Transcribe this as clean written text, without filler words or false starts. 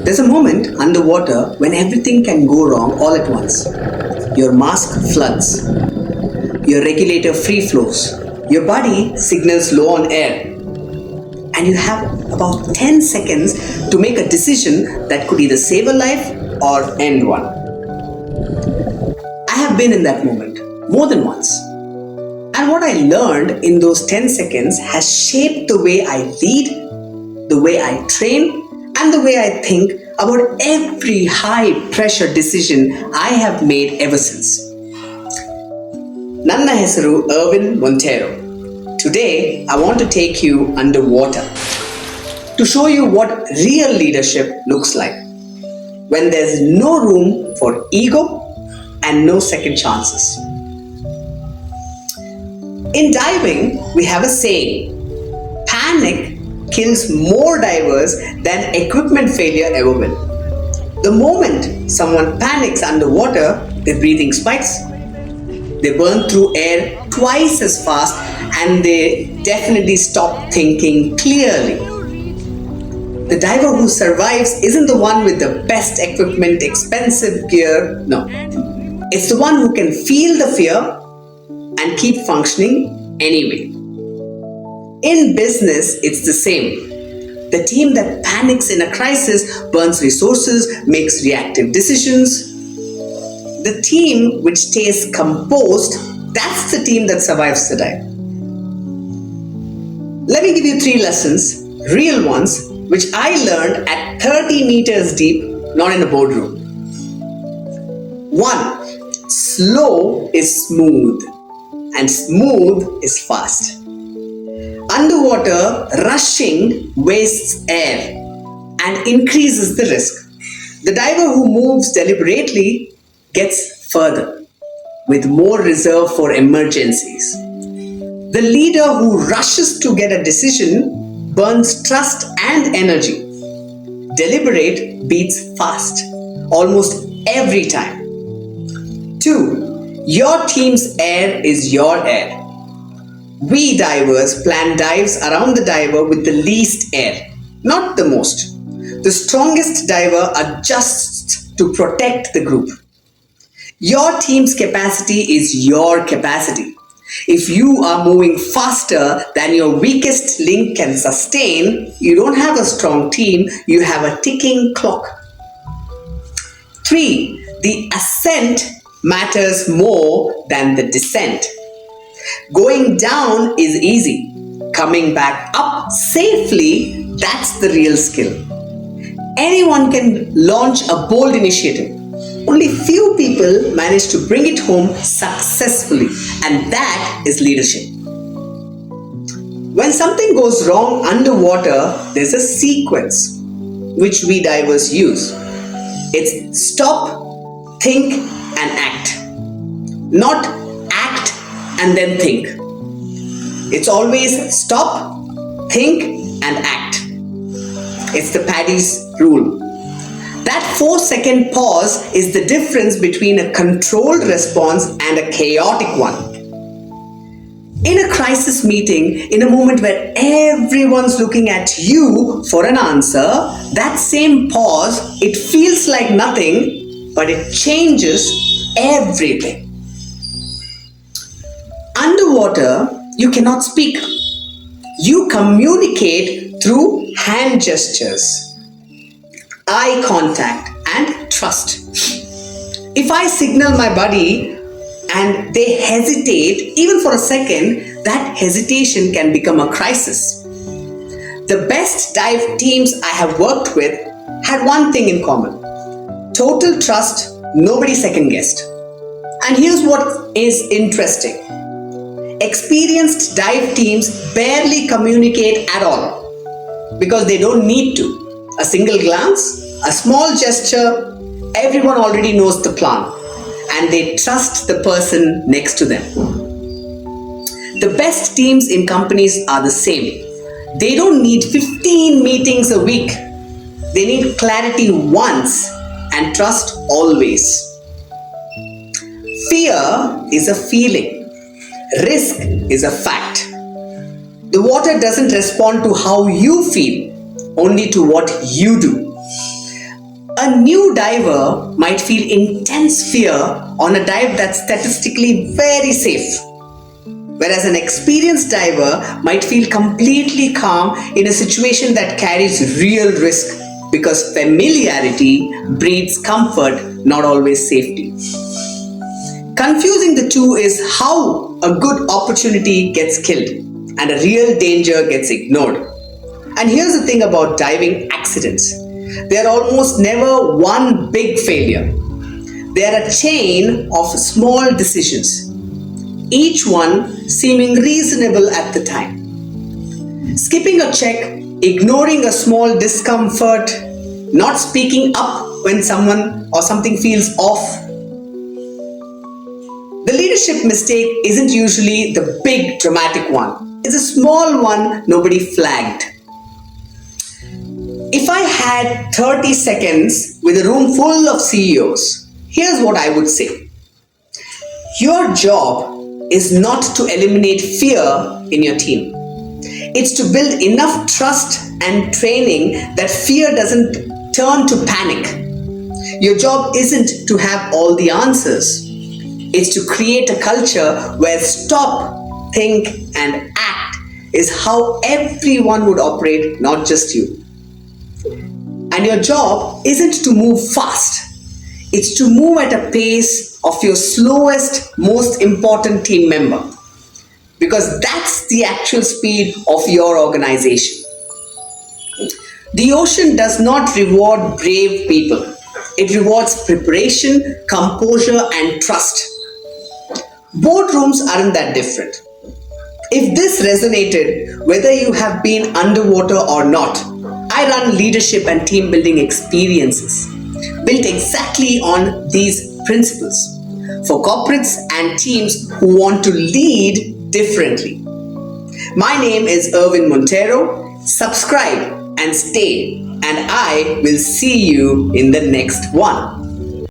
There's a moment underwater when everything can go wrong all at once. Your mask floods, your regulator free flows, your body signals low on air, and you have about 10 seconds to make a decision that could either save a life or end one. I have been in that moment more than once. And what I learned in those 10 seconds has shaped the way I lead, the way I train, and the way I think about every high pressure decision I have made ever since. Nanna hesaru Arwin Monteiro. Today, I want to take you underwater to show you what real leadership looks like when there's no room for ego and no second chances. In diving, we have a saying, panic kills more divers than equipment failure ever will. The moment someone panics underwater, their breathing spikes. They burn through air twice as fast and they definitely stop thinking clearly. The diver who survives isn't the one with the best equipment, expensive gear. No. It's the one who can feel the fear and keep functioning anyway. In business, it's the same. The team that panics in a crisis burns resources, makes reactive decisions. The team which stays composed, that's the team that survives the dive. Let me give you 3 lessons, real ones, which I learned at 30 meters deep, not in a boardroom. 1. Slow is smooth, and smooth is fast. Underwater, rushing wastes air and increases the risk. The diver who moves deliberately gets further, with more reserve for emergencies. The leader who rushes to get a decision burns trust and energy. Deliberate beats fast, almost every time. 2. Your team's air is your air. We divers plan dives around the diver with the least air, not the most. The strongest diver adjusts to protect the group. Your team's capacity is your capacity. If you are moving faster than your weakest link can sustain, you don't have a strong team, you have a ticking clock. 3. The ascent matters more than the descent. Going down is easy. Coming back up safely, that's the real skill. Anyone can launch a bold initiative. Only few people manage to bring it home successfully, and that is leadership. When something goes wrong underwater, there's a sequence which we divers use. It's stop, think, and act. Not act and then think. It's always stop, think, and act. It's the PADI's rule. That 4-second pause is the difference between a controlled response and a chaotic one. In a crisis meeting, in a moment where everyone's looking at you for an answer, that same pause, it feels like nothing, but it changes everything. Underwater, you cannot speak. You communicate through hand gestures, eye contact, and trust. If I signal my buddy and they hesitate even for a second, that hesitation can become a crisis. The best dive teams I have worked with had one thing in common: total trust, nobody second guessed. And here's what is interesting. Experienced dive teams barely communicate at all because they don't need to. A single glance, a small gesture, everyone already knows the plan and they trust the person next to them. The best teams in companies are the same. They don't need 15 meetings a week. They need clarity once and trust always. Fear is a feeling. Risk is a fact. The water doesn't respond to how you feel, only to what you do. A new diver might feel intense fear on a dive that's statistically very safe, whereas an experienced diver might feel completely calm in a situation that carries real risk because familiarity breeds comfort, not always safety. Confusing the two is how a good opportunity gets killed and a real danger gets ignored. And here's the thing about diving accidents: they're almost never one big failure. They're a chain of small decisions, each one seeming reasonable at the time. Skipping a check, ignoring a small discomfort, not speaking up when someone or something feels off. The leadership mistake isn't usually the big dramatic one. It's a small one nobody flagged. If I had 30 seconds with a room full of CEOs, here's what I would say. Your job is not to eliminate fear in your team. It's to build enough trust and training that fear doesn't turn to panic. Your job isn't to have all the answers. It's to create a culture where stop, think, and act is how everyone would operate, not just you. And your job isn't to move fast. It's to move at a pace of your slowest, most important team member. Because that's the actual speed of your organization. The ocean does not reward brave people. It rewards preparation, composure, and trust. Boardrooms aren't that different. If this resonated, whether you have been underwater or not, I run leadership and team building experiences built exactly on these principles for corporates and teams who want to lead differently. My name is Arwin Monteiro. Subscribe and stay, and I will see you in the next one.